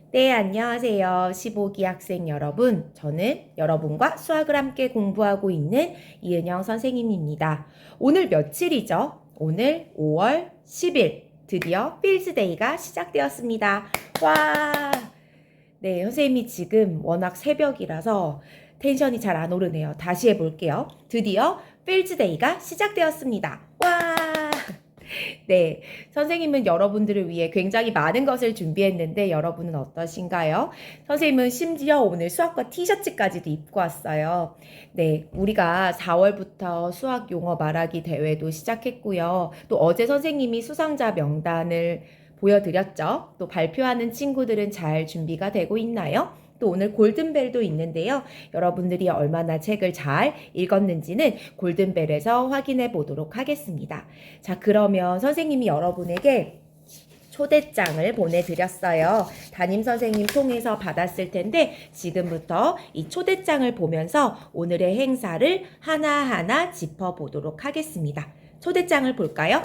네, 안녕하세요. 15기 학생 여러분. 저는 여러분과 수학을 함께 공부하고 있는 이은영 선생님입니다. 오늘 며칠이죠? 오늘 5월 10일. 드디어 필즈데이가 시작되었습니다. 와! 네, 선생님이 지금 워낙 새벽이라서 텐션이 잘 안 오르네요. 다시 해볼게요. 드디어 필즈데이가 시작되었습니다. 와! 네, 선생님은 여러분들을 위해 굉장히 많은 것을 준비했는데 여러분은 어떠신가요? 선생님은 심지어 오늘 수학과 티셔츠까지도 입고 왔어요. 네, 우리가 4월부터 수학 용어 말하기 대회도 시작했고요. 또 어제 선생님이 수상자 명단을 보여드렸죠. 또 발표하는 친구들은 잘 준비가 되고 있나요? 또 오늘 골든벨도 있는데요. 여러분들이 얼마나 책을 잘 읽었는지는 골든벨에서 확인해 보도록 하겠습니다. 자, 그러면 선생님이 여러분에게 초대장을 보내드렸어요. 담임 선생님 통해서 받았을 텐데 지금부터 이 초대장을 보면서 오늘의 행사를 하나하나 짚어보도록 하겠습니다. 초대장을 볼까요?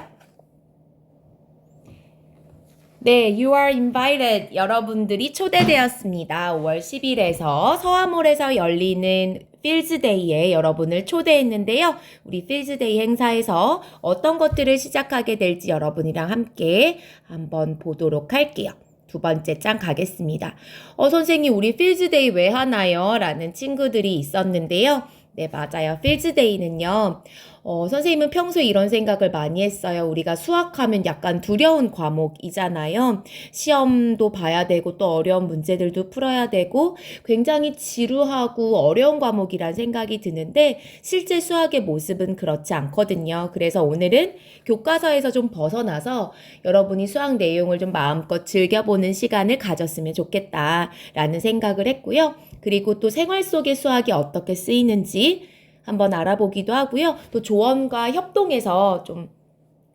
네, you are invited. 여러분들이 초대되었습니다. 5월 10일에서 서아몰에서 열리는 필즈데이에 여러분을 초대했는데요. 우리 필즈데이 행사에서 어떤 것들을 시작하게 될지 여러분이랑 함께 한번 보도록 할게요. 두 번째 장 가겠습니다. 선생님, 우리 필즈데이 왜 하나요? 라는 친구들이 있었는데요. 네, 맞아요. 필즈데이는요. 선생님은 평소에 이런 생각을 많이 했어요. 우리가 수학하면 약간 두려운 과목이잖아요. 시험도 봐야 되고 또 어려운 문제들도 풀어야 되고 굉장히 지루하고 어려운 과목이란 생각이 드는데 실제 수학의 모습은 그렇지 않거든요. 그래서 오늘은 교과서에서 좀 벗어나서 여러분이 수학 내용을 좀 마음껏 즐겨보는 시간을 가졌으면 좋겠다라는 생각을 했고요. 그리고 또 생활 속의 수학이 어떻게 쓰이는지 한번 알아보기도 하고요. 또 조언과 협동해서 좀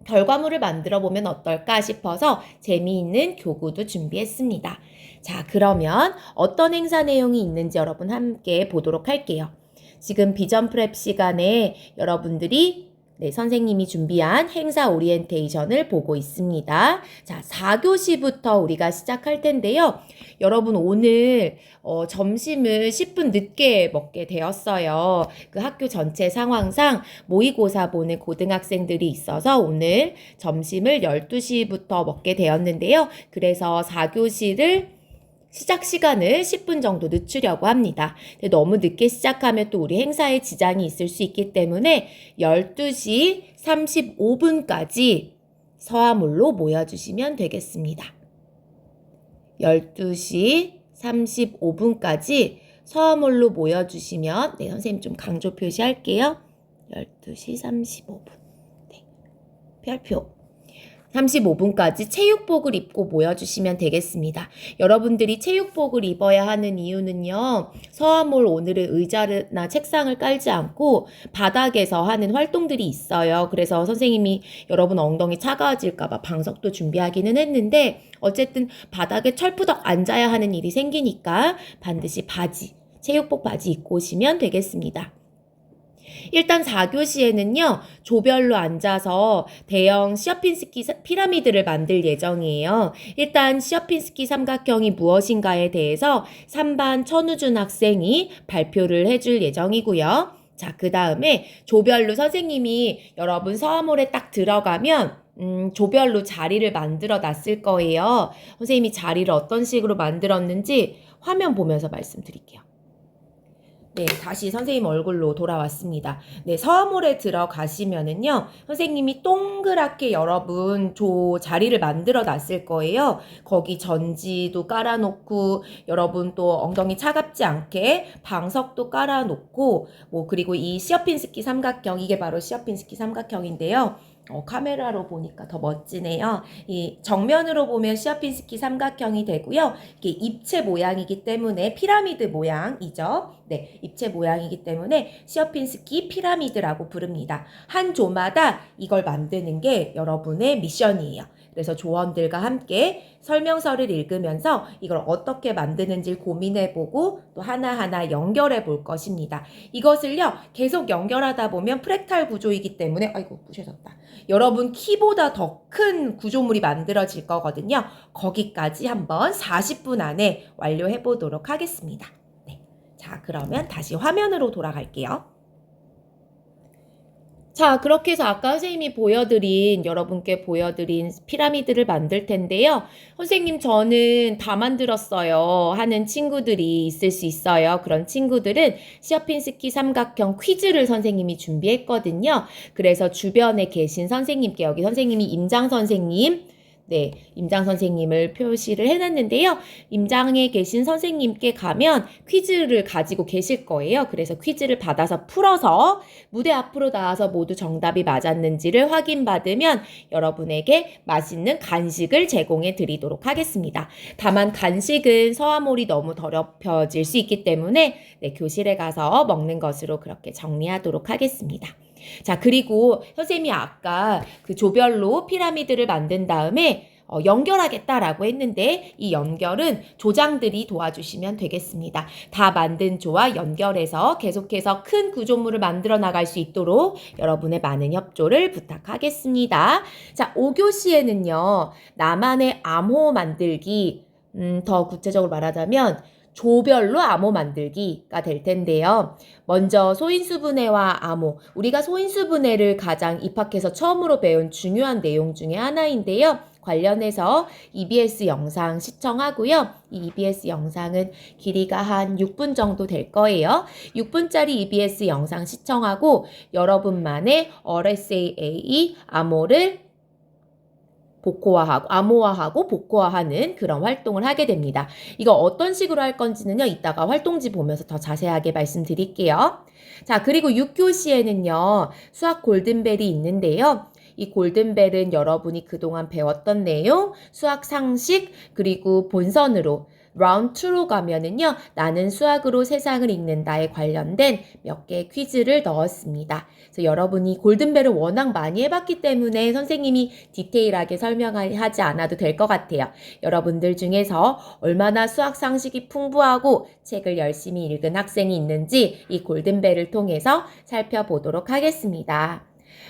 결과물을 만들어 보면 어떨까 싶어서 재미있는 교구도 준비했습니다. 자, 그러면 어떤 행사 내용이 있는지 여러분 함께 보도록 할게요. 지금 비전 프랩 시간에 여러분들이 선생님이 준비한 행사 오리엔테이션을 보고 있습니다. 자, 4교시부터 우리가 시작할 텐데요. 여러분 오늘 점심을 10분 늦게 먹게 되었어요. 그 학교 전체 상황상 모의고사 보는 고등학생들이 있어서 오늘 점심을 12시부터 먹게 되었는데요. 그래서 4교시를 시작 시간을 10분 정도 늦추려고 합니다. 근데 너무 늦게 시작하면 또 우리 행사에 지장이 있을 수 있기 때문에 12시 35분까지 서아몰로 모여주시면 되겠습니다. 12시 35분까지 서아몰로 모여주시면 선생님 좀 강조 표시할게요. 12시 35분. 네, 별표. 35분까지 체육복을 입고 모여주시면 되겠습니다. 여러분들이 체육복을 입어야 하는 이유는요. 서아몰 오늘은 의자나 책상을 깔지 않고 바닥에서 하는 활동들이 있어요. 그래서 선생님이 여러분 엉덩이 차가워질까봐 방석도 준비하기는 했는데 어쨌든 바닥에 철푸덕 앉아야 하는 일이 생기니까 반드시 체육복 바지 입고 오시면 되겠습니다. 일단 4교시에는요, 조별로 앉아서 대형 시어핀스키 피라미드를 만들 예정이에요. 일단 시어핀스키 삼각형이 무엇인가에 대해서 3반 천우준 학생이 발표를 해줄 예정이고요. 자, 그 다음에 조별로 선생님이 여러분 서아몰에 딱 들어가면 조별로 자리를 만들어 놨을 거예요. 선생님이 자리를 어떤 식으로 만들었는지 화면 보면서 말씀드릴게요. 네, 다시 선생님 얼굴로 돌아왔습니다. 네, 서아몰에 들어가시면은요, 선생님이 동그랗게 여러분 자리를 만들어 놨을 거예요. 거기 전지도 깔아놓고, 여러분 또 엉덩이 차갑지 않게 방석도 깔아놓고, 그리고 이 시어핀스키 삼각형, 이게 바로 시어핀스키 삼각형인데요. 카메라로 보니까 더 멋지네요. 이 정면으로 보면 시어핀스키 삼각형이 되고요. 이게 입체 모양이기 때문에 피라미드 모양이죠. 네, 입체 모양이기 때문에 시어핀스키 피라미드라고 부릅니다. 한 조마다 이걸 만드는 게 여러분의 미션이에요. 그래서 조원들과 함께 설명서를 읽으면서 이걸 어떻게 만드는지 고민해보고 또 하나하나 연결해 볼 것입니다. 이것을요, 계속 연결하다 보면 프랙탈 구조이기 때문에, 아이고, 부셔졌다. 여러분 키보다 더 큰 구조물이 만들어질 거거든요. 거기까지 한번 40분 안에 완료해 보도록 하겠습니다. 네. 자, 그러면 다시 화면으로 돌아갈게요. 자, 그렇게 해서 아까 선생님이 여러분께 보여드린 피라미드를 만들 텐데요. 선생님, 저는 다 만들었어요 하는 친구들이 있을 수 있어요. 그런 친구들은 시어핀스키 삼각형 퀴즈를 선생님이 준비했거든요. 그래서 주변에 계신 선생님께, 여기 선생님이 임장 선생님, 네, 임장 선생님을 표시를 해놨는데요. 임장에 계신 선생님께 가면 퀴즈를 가지고 계실 거예요. 그래서 퀴즈를 받아서 풀어서 무대 앞으로 나와서 모두 정답이 맞았는지를 확인받으면 여러분에게 맛있는 간식을 제공해 드리도록 하겠습니다. 다만 간식은 서화몰이 너무 더럽혀질 수 있기 때문에 네, 교실에 가서 먹는 것으로 그렇게 정리하도록 하겠습니다. 자, 그리고 선생님이 아까 그 조별로 피라미드를 만든 다음에 연결하겠다라고 했는데 이 연결은 조장들이 도와주시면 되겠습니다. 다 만든 조와 연결해서 계속해서 큰 구조물을 만들어 나갈 수 있도록 여러분의 많은 협조를 부탁하겠습니다. 자, 5교시에는요. 나만의 암호 만들기, 더 구체적으로 말하자면 조별로 암호 만들기가 될 텐데요. 먼저 소인수분해와 암호, 우리가 소인수분해를 가장 입학해서 처음으로 배운 중요한 내용 중에 하나인데요. 관련해서 EBS 영상 시청하고요. 이 EBS 영상은 길이가 한 6분 정도 될 거예요. 6분짜리 EBS 영상 시청하고 여러분만의 RSAA 암호를 암호화하고 복호화하는 그런 활동을 하게 됩니다. 이거 어떤 식으로 할 건지는요, 이따가 활동지 보면서 더 자세하게 말씀드릴게요. 자, 그리고 6교시에는요, 수학 골든벨이 있는데요. 이 골든벨은 여러분이 그동안 배웠던 내용, 수학 상식, 그리고 본선으로 라운드 2로 가면은요, 나는 수학으로 세상을 읽는다에 관련된 몇 개의 퀴즈를 넣었습니다. 그래서 여러분이 골든벨을 워낙 많이 해봤기 때문에 선생님이 디테일하게 설명하지 않아도 될 것 같아요. 여러분들 중에서 얼마나 수학 상식이 풍부하고 책을 열심히 읽은 학생이 있는지 이 골든벨을 통해서 살펴보도록 하겠습니다.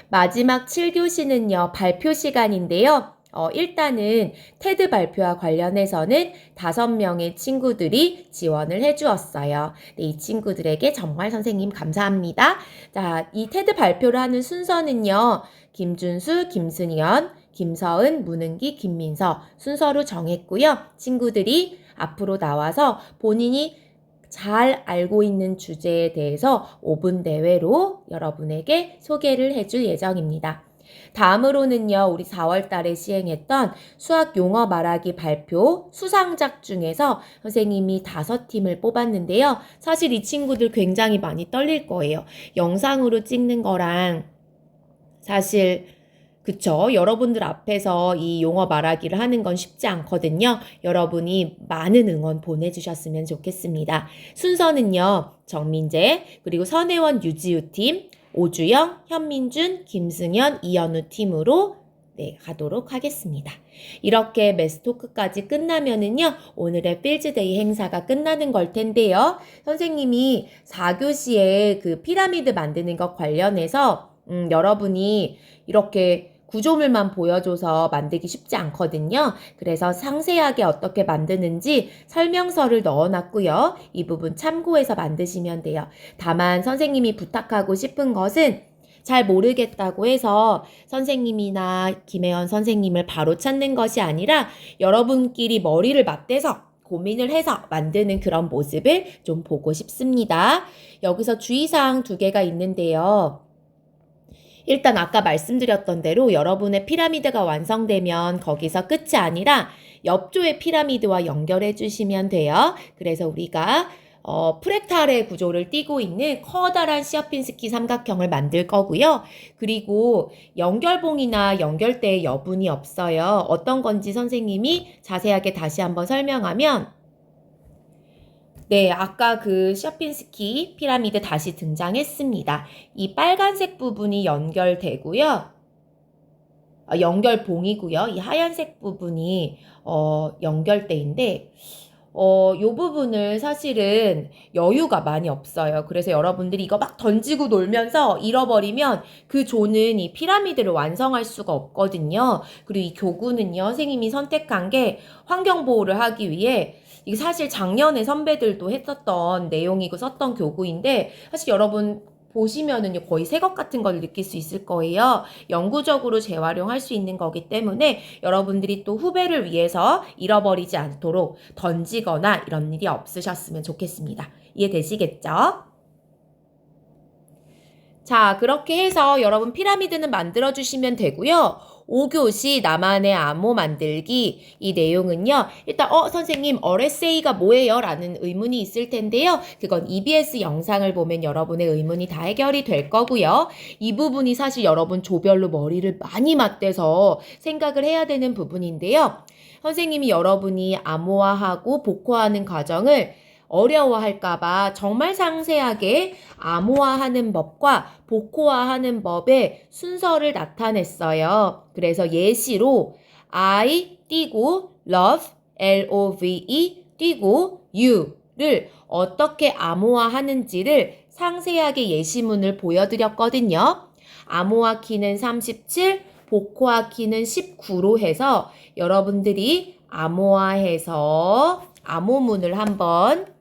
마지막 7교시는요, 발표 시간인데요. 일단은 테드 발표와 관련해서는 5명의 친구들이 지원을 해주었어요. 네, 이 친구들에게 정말 선생님 감사합니다. 자, 이 테드 발표를 하는 순서는요, 김준수, 김승현, 김서은, 문은기, 김민서 순서로 정했고요. 친구들이 앞으로 나와서 본인이 잘 알고 있는 주제에 대해서 5분 내외로 여러분에게 소개를 해줄 예정입니다. 다음으로는요, 우리 4월 달에 시행했던 수학 용어 말하기 발표 수상작 중에서 선생님이 5팀을 뽑았는데요. 사실 이 친구들 굉장히 많이 떨릴 거예요. 영상으로 찍는 거랑 사실 그쵸? 여러분들 앞에서 이 용어 말하기를 하는 건 쉽지 않거든요. 여러분이 많은 응원 보내주셨으면 좋겠습니다. 순서는요, 정민재, 그리고 선혜원 유지우 팀, 오주영, 현민준, 김승현, 이현우 팀으로 네, 가도록 하겠습니다. 이렇게 매스토크까지 끝나면은요, 오늘의 필즈데이 행사가 끝나는 걸 텐데요. 선생님이 4교시에 그 피라미드 만드는 것 관련해서 여러분이 이렇게 구조물만 보여줘서 만들기 쉽지 않거든요. 그래서 상세하게 어떻게 만드는지 설명서를 넣어놨고요. 이 부분 참고해서 만드시면 돼요. 다만 선생님이 부탁하고 싶은 것은 잘 모르겠다고 해서 선생님이나 김혜원 선생님을 바로 찾는 것이 아니라 여러분끼리 머리를 맞대서 고민을 해서 만드는 그런 모습을 좀 보고 싶습니다. 여기서 주의사항 2개가 있는데요. 일단 아까 말씀드렸던 대로 여러분의 피라미드가 완성되면 거기서 끝이 아니라 옆조의 피라미드와 연결해 주시면 돼요. 그래서 우리가 프랙탈의 구조를 띠고 있는 커다란 시어핀스키 삼각형을 만들 거고요. 그리고 연결봉이나 연결대에 여분이 없어요. 어떤 건지 선생님이 자세하게 다시 한번 설명하면 네, 아까 그 시어핀스키 피라미드 다시 등장했습니다. 이 빨간색 부분이 연결되고요. 연결봉이고요. 이 하얀색 부분이 연결대인데 요 부분을 사실은 여유가 많이 없어요. 그래서 여러분들이 이거 막 던지고 놀면서 잃어버리면 그 조는 이 피라미드를 완성할 수가 없거든요. 그리고 이 교구는요, 선생님이 선택한 게 환경보호를 하기 위해 이게 사실 작년에 선배들도 했었던 내용이고 썼던 교구인데 사실 여러분 보시면은요 거의 새 것 같은 걸 느낄 수 있을 거예요. 영구적으로 재활용할 수 있는 거기 때문에 여러분들이 또 후배를 위해서 잃어버리지 않도록 던지거나 이런 일이 없으셨으면 좋겠습니다. 이해되시겠죠? 자, 그렇게 해서 여러분 피라미드는 만들어 주시면 되고요. 5교시 나만의 암호 만들기 이 내용은요. 일단 선생님 RSA가 뭐예요? 라는 의문이 있을 텐데요. 그건 EBS 영상을 보면 여러분의 의문이 다 해결이 될 거고요. 이 부분이 사실 여러분 조별로 머리를 많이 맞대서 생각을 해야 되는 부분인데요. 선생님이 여러분이 암호화하고 복호하는 과정을 어려워할까봐 정말 상세하게 암호화하는 법과 복호화하는 법의 순서를 나타냈어요. 그래서 예시로 I 띄고 love, L-O-V-E 띄고 you를 어떻게 암호화하는지를 상세하게 예시문을 보여드렸거든요. 암호화 키는 37, 복호화 키는 19로 해서 여러분들이 암호화해서 암호문을 한번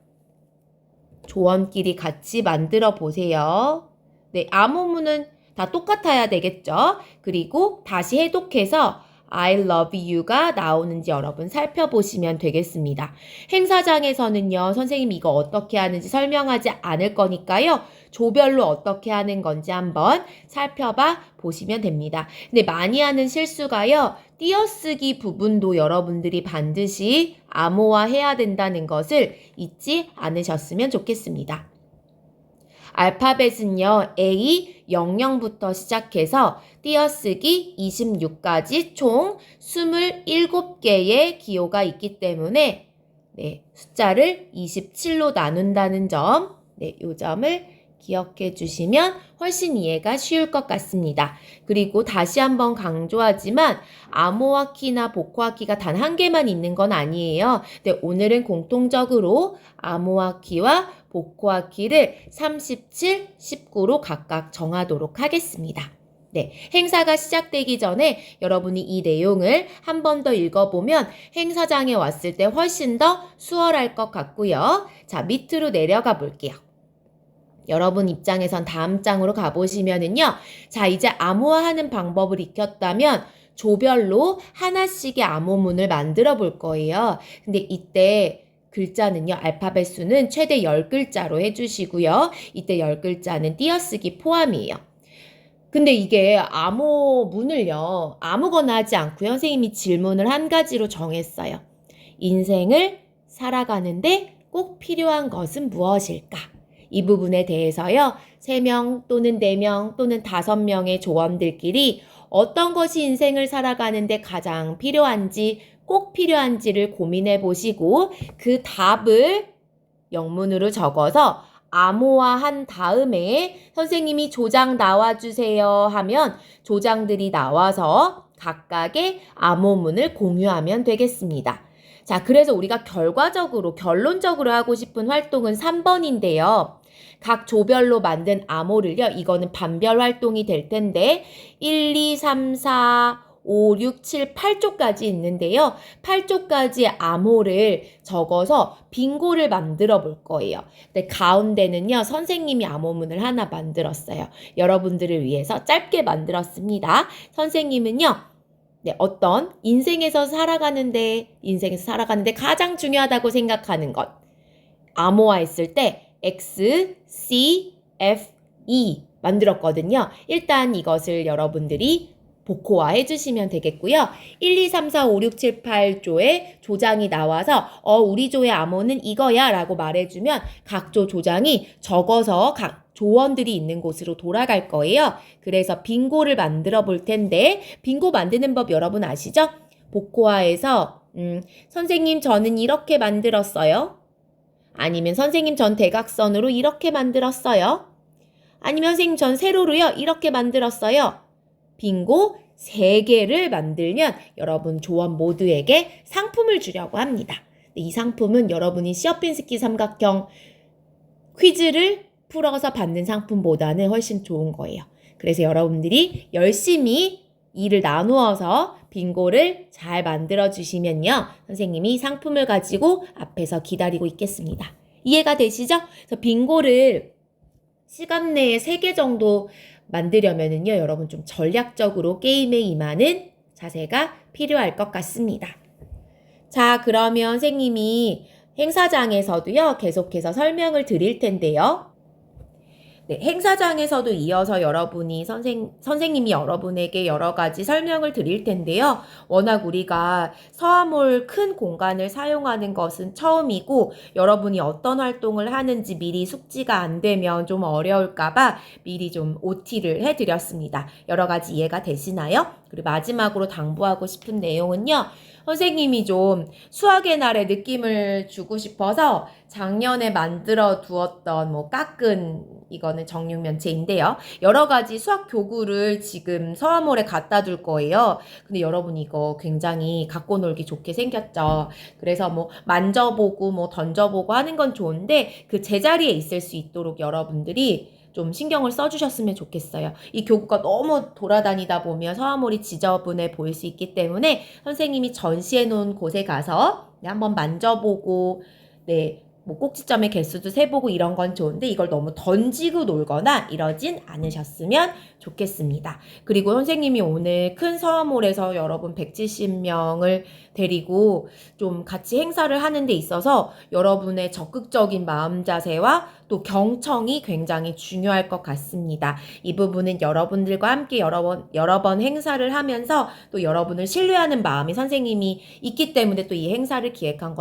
조원끼리 같이 만들어 보세요. 네, 암호문은 다 똑같아야 되겠죠? 그리고 다시 해독해서 I love you가 나오는지 여러분 살펴보시면 되겠습니다. 행사장에서는요, 선생님이 이거 어떻게 하는지 설명하지 않을 거니까요. 조별로 어떻게 하는 건지 한번 살펴봐 보시면 됩니다. 근데 많이 하는 실수가요. 띄어쓰기 부분도 여러분들이 반드시 암호화해야 된다는 것을 잊지 않으셨으면 좋겠습니다. 알파벳은요, A 00부터 시작해서 띄어쓰기 26까지 총 27개의 기호가 있기 때문에 네, 숫자를 27로 나눈다는 점, 네, 요 점을 기억해 주시면 훨씬 이해가 쉬울 것 같습니다. 그리고 다시 한번 강조하지만 암호화 키나 복호화 키가 단 한 개만 있는 건 아니에요. 근데 오늘은 공통적으로 암호화 키와 복호화 키를 37, 19로 각각 정하도록 하겠습니다. 네, 행사가 시작되기 전에 여러분이 이 내용을 한 번 더 읽어보면 행사장에 왔을 때 훨씬 더 수월할 것 같고요. 자, 밑으로 내려가 볼게요. 여러분 입장에선 다음 장으로 가보시면은요. 자, 이제 암호화하는 방법을 익혔다면 조별로 하나씩의 암호문을 만들어 볼 거예요. 근데 이때 글자는요. 알파벳 수는 최대 10글자로 해주시고요. 이때 10글자는 띄어쓰기 포함이에요. 근데 이게 암호문을요. 아무거나 하지 않고요. 선생님이 질문을 한 가지로 정했어요. 인생을 살아가는데 꼭 필요한 것은 무엇일까? 이 부분에 대해서요. 3명 또는 4명 또는 5명의 조원들끼리 어떤 것이 인생을 살아가는데 가장 필요한지 꼭 필요한지를 고민해 보시고 그 답을 영문으로 적어서 암호화한 다음에 선생님이 조장 나와주세요 하면 조장들이 나와서 각각의 암호문을 공유하면 되겠습니다. 자, 그래서 우리가 결론적으로 하고 싶은 활동은 3번인데요. 각 조별로 만든 암호를요. 이거는 반별 활동이 될 텐데 1, 2, 3, 4, 5, 6, 7, 8조까지 있는데요. 8조까지 암호를 적어서 빙고를 만들어 볼 거예요. 근데 가운데는요. 선생님이 암호문을 하나 만들었어요. 여러분들을 위해서 짧게 만들었습니다. 선생님은요. 네, 어떤 인생에서 살아가는데 가장 중요하다고 생각하는 것. 암호화했을 때 X, C, F, E 만들었거든요. 일단 이것을 여러분들이 복호화 해주시면 되겠고요. 1, 2, 3, 4, 5, 6, 7, 8조의 조장이 나와서 우리 조의 암호는 이거야 라고 말해주면 각 조 조장이 적어서 각 조원들이 있는 곳으로 돌아갈 거예요. 그래서 빙고를 만들어 볼 텐데 빙고 만드는 법 여러분 아시죠? 복호화해서 선생님 저는 이렇게 만들었어요. 아니면 선생님 전 대각선으로 이렇게 만들었어요. 아니면 선생님 전 세로로요. 이렇게 만들었어요. 빙고 3개를 만들면 여러분 조원 모두에게 상품을 주려고 합니다. 이 상품은 여러분이 시어핀스키 삼각형 퀴즈를 풀어서 받는 상품보다는 훨씬 좋은 거예요. 그래서 여러분들이 열심히 일을 나누어서 빙고를 잘 만들어 주시면요. 선생님이 상품을 가지고 앞에서 기다리고 있겠습니다. 이해가 되시죠? 그래서 빙고를 시간 내에 3개 정도 만들려면은요, 여러분 좀 전략적으로 게임에 임하는 자세가 필요할 것 같습니다. 자, 그러면 선생님이 행사장에서도요, 계속해서 설명을 드릴 텐데요. 네, 행사장에서도 이어서 여러분이 선생님이 여러분에게 여러 가지 설명을 드릴 텐데요. 워낙 우리가 서아몰 큰 공간을 사용하는 것은 처음이고 여러분이 어떤 활동을 하는지 미리 숙지가 안 되면 좀 어려울까봐 미리 좀 OT를 해드렸습니다. 여러 가지 이해가 되시나요? 그리고 마지막으로 당부하고 싶은 내용은요. 선생님이 좀 수학의 날에 느낌을 주고 싶어서 작년에 만들어 두었던 깎은 이거는 정육면체인데요. 여러 가지 수학 교구를 지금 서아몰에 갖다 둘 거예요. 근데 여러분 이거 굉장히 갖고 놀기 좋게 생겼죠. 그래서 만져보고 던져보고 하는 건 좋은데 그 제자리에 있을 수 있도록 여러분들이 좀 신경을 써주셨으면 좋겠어요. 이 교구가 너무 돌아다니다 보면 서아몰이 지저분해 보일 수 있기 때문에 선생님이 전시해 놓은 곳에 가서 한번 만져보고 꼭지점의 개수도 세보고 이런 건 좋은데 이걸 너무 던지고 놀거나 이러진 않으셨으면 좋겠습니다. 그리고 선생님이 오늘 큰 서아몰에서 여러분 170명을 데리고 좀 같이 행사를 하는 데 있어서 여러분의 적극적인 마음 자세와 또 경청이 굉장히 중요할 것 같습니다. 이 부분은 여러분들과 함께 여러 번 행사를 하면서 또 여러분을 신뢰하는 마음이 선생님이 있기 때문에 또 이 행사를 기획한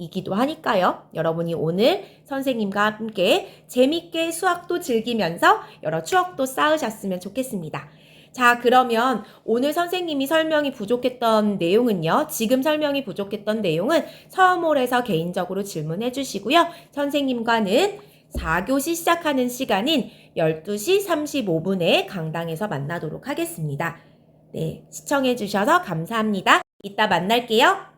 이기도 하니까요. 여러분이 오늘 선생님과 함께 재밌게 수학도 즐기면서 여러 추억도 쌓으셨으면 좋겠습니다. 자, 그러면 오늘 선생님이 설명이 부족했던 내용은요. 지금 설명이 부족했던 내용은 서아몰에서 개인적으로 질문해 주시고요. 선생님과는 4교시 시작하는 시간인 12시 35분에 강당에서 만나도록 하겠습니다. 네, 시청해 주셔서 감사합니다. 이따 만날게요.